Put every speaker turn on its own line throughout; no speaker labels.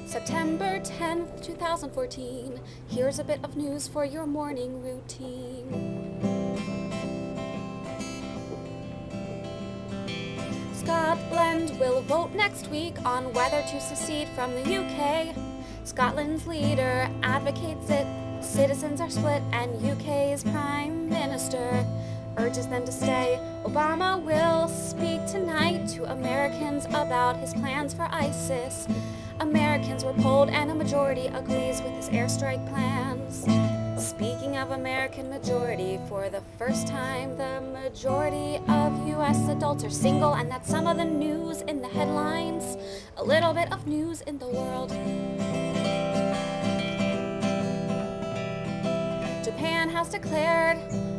September 10th, 2014. Here's a bit of news for your morning routine. Scotland will vote next week on whether to secede from the UK. Scotland's leader advocates it. Citizens are split, and UK's Prime Minister urges them to stay. Obama will speak tonight to Americans about his plans for ISIS. Americans were polled, and a majority agrees with his airstrike plans. Speaking of American majority, for the first time, the majority of U.S. adults are single, and that's some of the news in the headlines. A little bit of news in the world. Japan has declared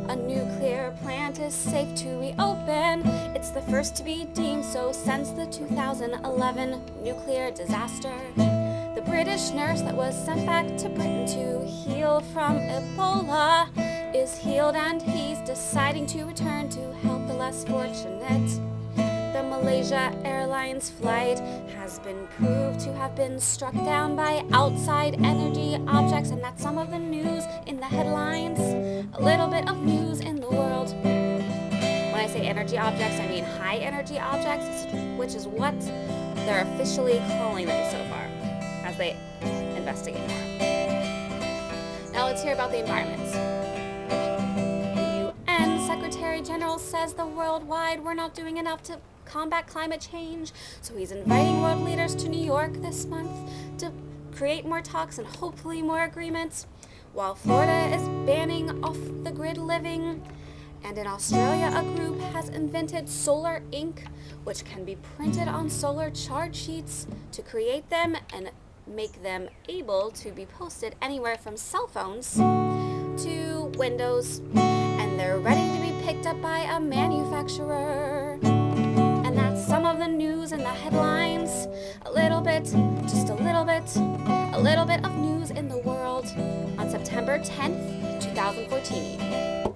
a nuclear plant is safe to reopen. It's the first to be deemed so since the 2011 nuclear disaster. The British nurse that was sent back to Britain to heal from Ebola is healed, and he's deciding to return to help the less fortunate. The Malaysia Airlines flight has been proved to have been struck down by outside energy objects, and that's some of the news in the headlines. A little bit of news in the world. When I say energy objects, I mean high energy objects, which is what they're officially calling them so far, as they investigate more. Now let's hear about the environment. The UN Secretary General says the worldwide we're not doing enough to combat climate change, so he's inviting world leaders to New York this month to create more talks and hopefully more agreements, while Florida is banning off-the-grid living. And in Australia, a group has invented solar ink, which can be printed on solar charge sheets to create them and make them able to be posted anywhere from cell phones to windows, and they're ready to be picked up by a manufacturer. And that's some of the news in the headlines. A little bit, just a little bit of news in the world on September 10th, 2014.